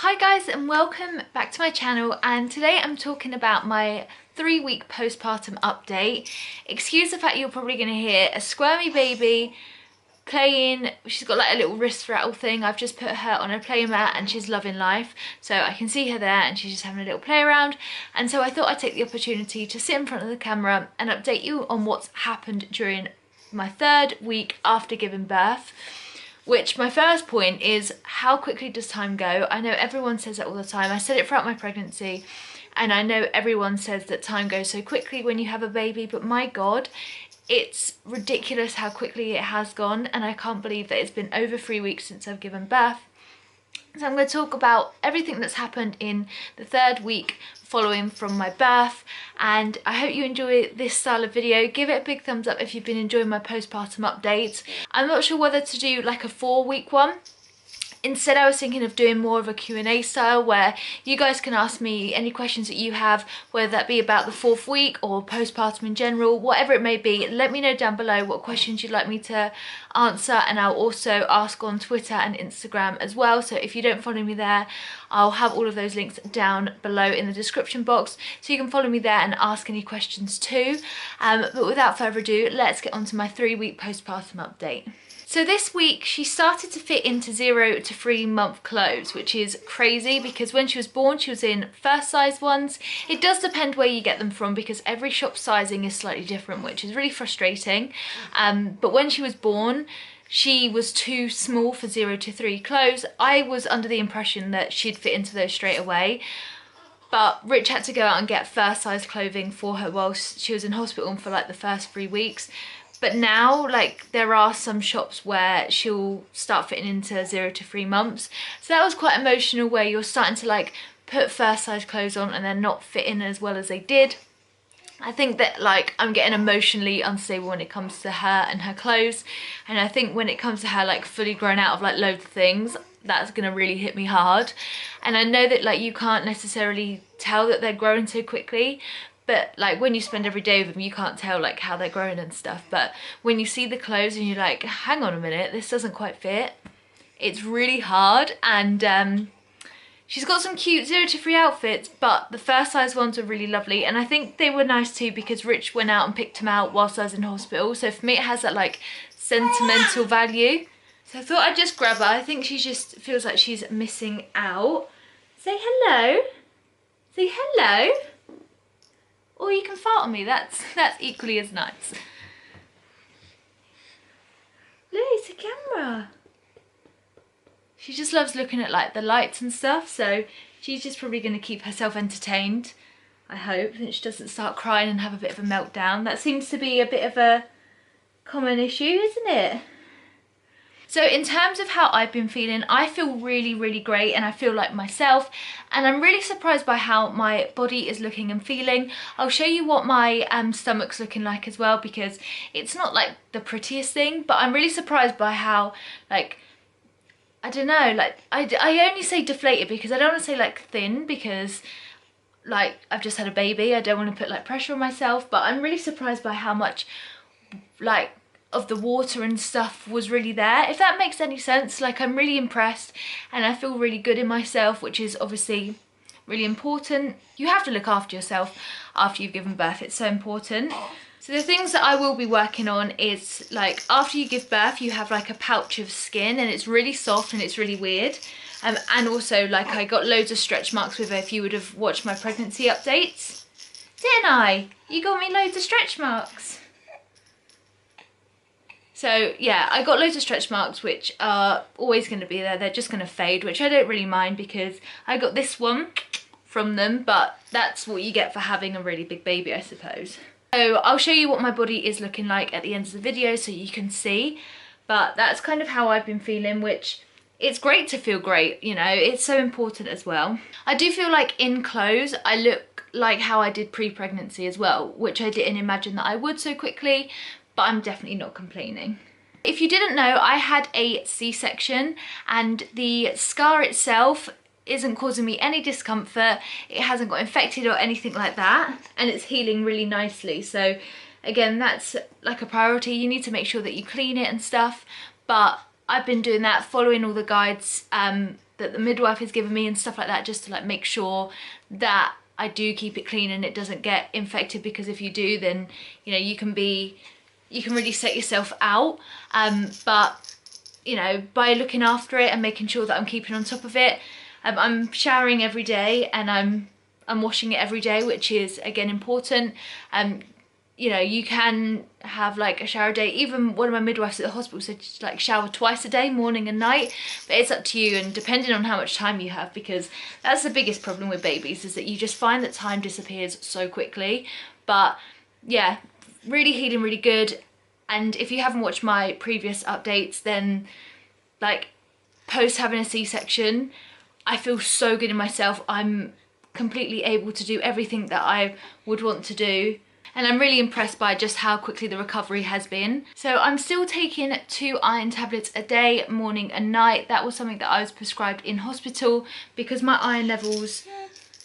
Hi guys and welcome back to my channel, and today I'm talking about my 3-week postpartum update. Excuse the fact you're probably going to hear a squirmy baby playing. She's got like a little wrist rattle thing. I've just put her on a play mat and she's loving life, so I can see her there and she's just having a little play around. And so I thought I'd take the opportunity to sit in front of the camera and update you on what's happened during my 3rd week after giving birth. Which, my first point is, how quickly does time go? I know everyone says that all the time. I said it throughout my pregnancy, and I know everyone says that time goes so quickly when you have a baby, but my God, it's ridiculous how quickly it has gone, and I can't believe that it's been over 3 weeks since I've given birth. So I'm going to talk about everything that's happened in the 3rd week following from my birth, and I hope you enjoy this style of video. Give it a big thumbs up if you've been enjoying my postpartum updates. I'm not sure whether to do like a 4-week one. Instead, I was thinking of doing more of a Q&A style where you guys can ask me any questions that you have, whether that be about the 4th week or postpartum in general, whatever it may be. Let me know down below what questions you'd like me to answer, and I'll also ask on Twitter and Instagram as well. So if you don't follow me there, I'll have all of those links down below in the description box, so you can follow me there and ask any questions too. But without further ado, let's get on to my 3-week postpartum update. So this week she started to fit into 0 to 3 month clothes, which is crazy because when she was born she was in first size ones. It does depend where you get them from because every shop sizing is slightly different, which is really frustrating. But when she was born, she was too small for 0 to 3 clothes. I was under the impression that she'd fit into those straight away. But Rich had to go out and get first size clothing for her whilst she was in hospital for like the first 3 weeks. But now, like, there are some shops where she'll start fitting into 0 to 3 months. So that was quite emotional, where you're starting to like put first size clothes on and they're not fitting as well as they did. I think that like I'm getting emotionally unstable when it comes to her and her clothes. And I think when it comes to her like fully grown out of like loads of things, that's gonna really hit me hard. And I know that like you can't necessarily tell that they're growing so quickly, but like when you spend every day with them, you can't tell like how they're growing and stuff. But when you see the clothes and you're like, hang on a minute, this doesn't quite fit, it's really hard. And she's got some cute 0 to 3 outfits, but the first size ones are really lovely. And I think they were nice too because Rich went out and picked them out whilst I was in hospital. So for me, it has that like sentimental value. So I thought I'd just grab her. I think she just feels like she's missing out. Say hello. Say hello. Or you can fart on me, that's equally as nice. Look, it's a camera. She just loves looking at like the lights and stuff, so she's just probably going to keep herself entertained, I hope, and she doesn't start crying and have a bit of a meltdown. That seems to be a bit of a common issue, isn't it? So in terms of how I've been feeling, I feel really, really great and I feel like myself, and I'm really surprised by how my body is looking and feeling. I'll show you what my stomach's looking like as well, because it's not like the prettiest thing, but I'm really surprised by how, like, I don't know, like I only say deflated because I don't want to say like thin, because like I've just had a baby, I don't want to put like pressure on myself, but I'm really surprised by how much like of the water and stuff was really there, if that makes any sense. Like, I'm really impressed and I feel really good in myself, which is obviously really important. You have to look after yourself after you've given birth, it's so important. So the things that I will be working on is like after you give birth you have like a pouch of skin and it's really soft and it's really weird. And also like I got loads of stretch marks with her, if you would have watched my pregnancy updates. Didn't I? You got me loads of stretch marks. So yeah, I got loads of stretch marks which are always going to be there. They're just going to fade, which I don't really mind because I got this one from them, but that's what you get for having a really big baby, I suppose. So I'll show you what my body is looking like at the end of the video so you can see, but that's kind of how I've been feeling, which it's great to feel great, you know, it's so important as well. I do feel like in clothes I look like how I did pre-pregnancy as well, which I didn't imagine that I would so quickly, but I'm definitely not complaining. If you didn't know, I had a C-section and the scar itself isn't causing me any discomfort. It hasn't got infected or anything like that, and it's healing really nicely. So again, that's like a priority. You need to make sure that you clean it and stuff, but I've been doing that, following all the guides that the midwife has given me and stuff like that, just to like make sure that I do keep it clean and it doesn't get infected, because if you do, then you know you can really set yourself out. But you know, by looking after it and making sure that I'm keeping on top of it, I'm showering every day and I'm washing it every day, which is again important. You know, you can have like a shower day. Even one of my midwives at the hospital said to like shower twice a day, morning and night, but it's up to you and depending on how much time you have, because that's the biggest problem with babies, is that you just find that time disappears so quickly. But yeah, really healing, really good. And if you haven't watched my previous updates, then like post having a C-section, I feel so good in myself. I'm completely able to do everything that I would want to do. And I'm really impressed by just how quickly the recovery has been. So I'm still taking 2 iron tablets a day, morning and night. That was something that I was prescribed in hospital because my iron levels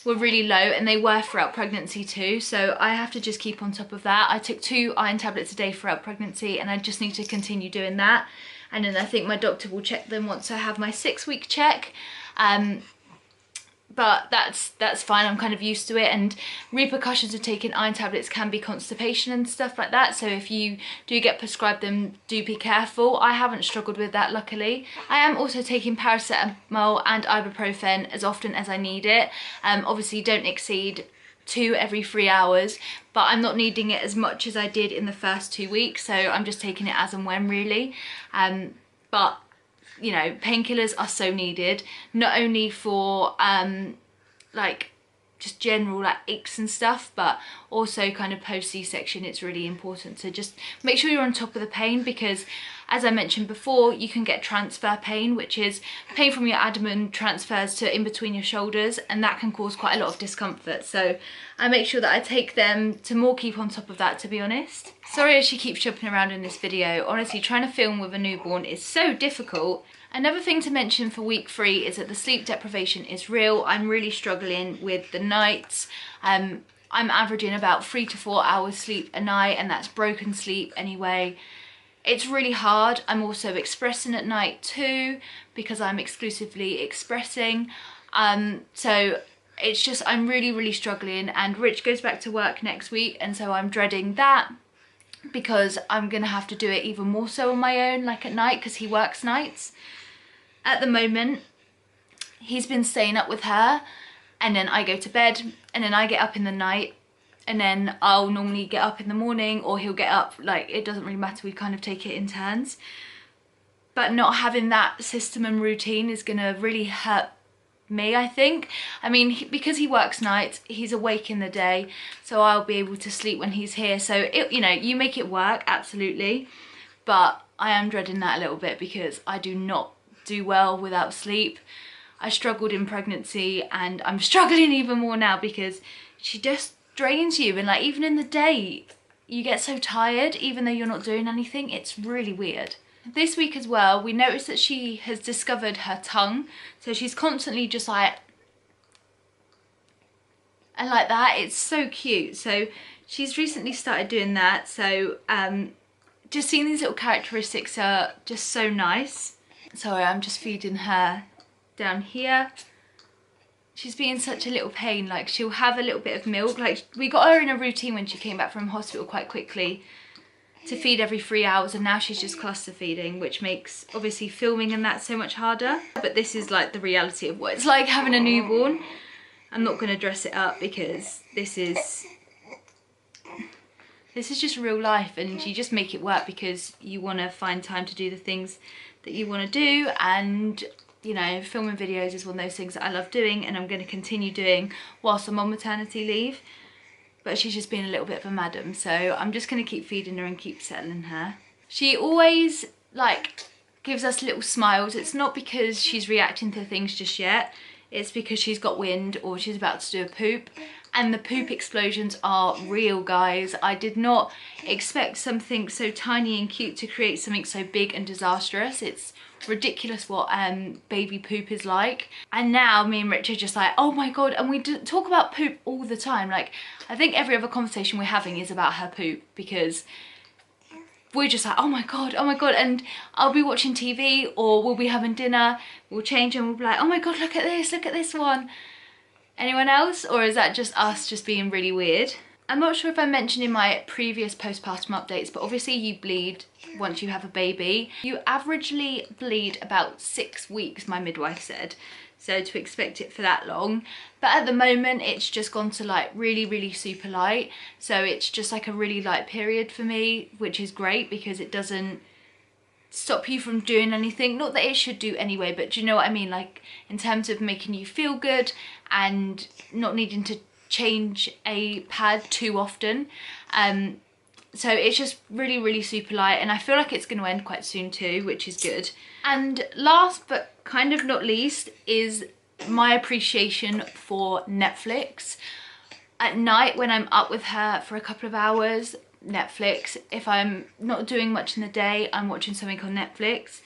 were really low, and they were throughout pregnancy too. So I have to just keep on top of that. I took 2 iron tablets a day throughout pregnancy, and I just need to continue doing that. And then I think my doctor will check them once I have my 6-week check. But that's fine, I'm kind of used to it. And repercussions of taking iron tablets can be constipation and stuff like that, so if you do get prescribed them, do be careful. I haven't struggled with that, luckily. I am also taking paracetamol and ibuprofen as often as I need it. Obviously don't exceed 2 every 3 hours, but I'm not needing it as much as I did in the first 2 weeks, so I'm just taking it as and when, really. But you know, painkillers are so needed, not only for like just general like aches and stuff, but also kind of post C-section. It's really important to just make sure you're on top of the pain, because as I mentioned before, you can get transfer pain, which is pain from your abdomen transfers to in between your shoulders, and that can cause quite a lot of discomfort. So I make sure that I take them to more keep on top of that, to be honest. Sorry as she keeps jumping around in this video. Honestly, trying to film with a newborn is so difficult. Another thing to mention for week 3 is that the sleep deprivation is real. I'm really struggling with the nights. I'm averaging about 3 to 4 hours sleep a night, and that's broken sleep anyway. It's really hard. I'm also expressing at night too, because I'm exclusively expressing. So it's just, I'm really struggling, and Rich goes back to work next week, and so I'm dreading that, because I'm gonna have to do it even more so on my own, like at night, because he works nights. At the moment, he's been staying up with her, and then I go to bed, and then I get up in the night, and then I'll normally get up in the morning, or he'll get up, like it doesn't really matter, we kind of take it in turns. But not having that system and routine is gonna really hurt me, I think. I mean, because he works nights, he's awake in the day, so I'll be able to sleep when he's here. So you know, you make it work, absolutely, but I am dreading that a little bit, because I do not do well without sleep. I struggled in pregnancy, and I'm struggling even more now, because she just drains you, and like even in the day you get so tired even though you're not doing anything. It's really weird. This week as well, we noticed that she has discovered her tongue, so she's constantly just like, and like that. It's so cute. So she's recently started doing that. So just seeing these little characteristics are just so nice. Sorry, I'm just feeding her down here. She's being such a little pain. Like, she'll have a little bit of milk. Like, we got her in a routine when she came back from hospital quite quickly to feed every 3 hours, and now she's just cluster feeding, which makes obviously filming and that so much harder. But this is like the reality of what it's like having a newborn. I'm not going to dress it up, because this is just real life, and you just make it work because you want to find time to do the things that you want to do. And you know, filming videos is one of those things that I love doing, and I'm going to continue doing whilst I'm on maternity leave. But she's just been a little bit of a madam, so I'm just going to keep feeding her and keep settling her. She always like gives us little smiles. It's not because she's reacting to things just yet, it's because she's got wind or she's about to do a poop. And the poop explosions are real, guys. I did not expect something so tiny and cute to create something so big and disastrous. It's ridiculous what baby poop is like. And now me and Rich are just like, oh my god. And we talk about poop all the time. Like, I think every other conversation we're having is about her poop, because we're just like, oh my god, and I'll be watching TV or we'll be having dinner, we'll change and we'll be like, oh my god, look at this one. Anyone else? Or is that just us just being really weird? I'm not sure if I mentioned in my previous postpartum updates, but obviously you bleed once you have a baby. You averagely bleed about 6 weeks, my midwife said. So to expect it for that long. But at the moment, it's just gone to like really super light. So it's just like a really light period for me, which is great because it doesn't stop you from doing anything. Not that it should do anyway, but do you know what I mean? Like in terms of making you feel good and not needing to change a pad too often. So it's just really super light, and I feel like it's going to end quite soon too, which is good. And last but kind of not least is my appreciation for Netflix. At night when I'm up with her for a couple of hours, Netflix. If I'm not doing much in the day, I'm watching something on Netflix,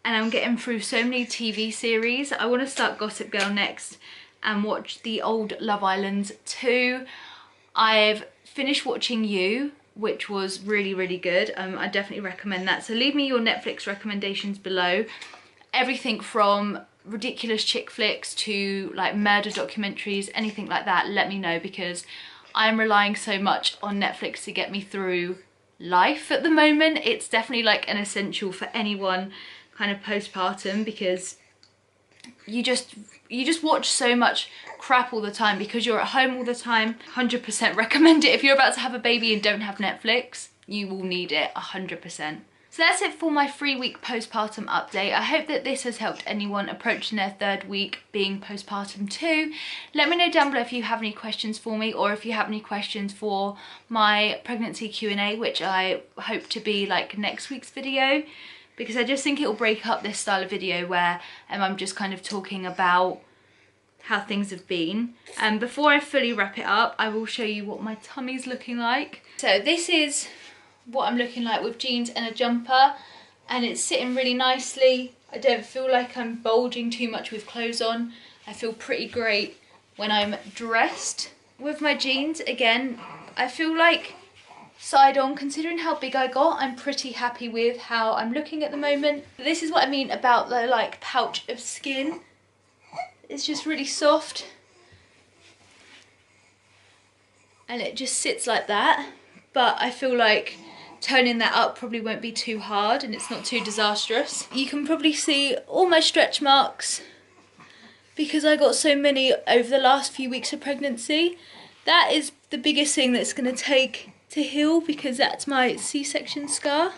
and I'm getting through so many TV series. I want to start Gossip Girl next and watch the old Love Islands too. I've finished watching You, which was really good. I definitely recommend that. So leave me your Netflix recommendations below. Everything from ridiculous chick flicks to like murder documentaries, anything like that, let me know, because I'm relying so much on Netflix to get me through life at the moment. It's definitely like an essential for anyone kind of postpartum, because you just watch so much crap all the time because you're at home all the time. 100% recommend it. If you're about to have a baby and don't have Netflix, you will need it 100%. So that's it for my 3-week postpartum update. I hope that this has helped anyone approaching their 3rd week being postpartum too. Let me know down below if you have any questions for me, or if you have any questions for my pregnancy Q&A, which I hope to be like next week's video, because I just think it will break up this style of video where I'm just kind of talking about how things have been. And before I fully wrap it up, I will show you what my tummy's looking like. So this is what I'm looking like with jeans and a jumper, and it's sitting really nicely. I don't feel like I'm bulging too much with clothes on. I feel pretty great when I'm dressed. With my jeans, again, I feel like side on, considering how big I got, I'm pretty happy with how I'm looking at the moment. This is what I mean about the like pouch of skin. It's just really soft, and it just sits like that. But I feel like toning that up probably won't be too hard, and it's not too disastrous. You can probably see all my stretch marks because I got so many over the last few weeks of pregnancy. That is the biggest thing that's going to take to heal, because that's my C-section scar,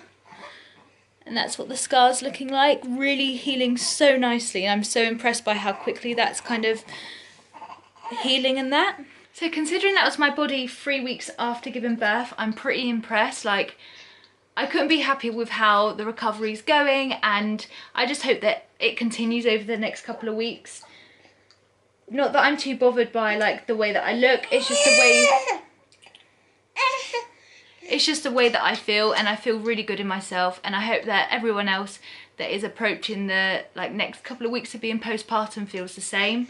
and that's what the scar's looking like. Really healing so nicely, and I'm so impressed by how quickly that's kind of healing and that. So considering that was my body 3 weeks after giving birth, I'm pretty impressed. Like, I couldn't be happier with how the recovery's going, and I just hope that it continues over the next couple of weeks. Not that I'm too bothered by like the way that I look, it's just the way that I feel, and I feel really good in myself, and I hope that everyone else that is approaching the like next couple of weeks of being postpartum feels the same.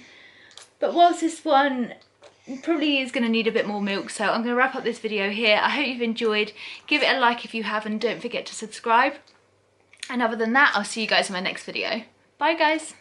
But whilst this one probably is going to need a bit more milk, so I'm going to wrap up this video here. I hope you've enjoyed. Give it a like if you have, and don't forget to subscribe. And other than that, I'll see you guys in my next video. Bye guys.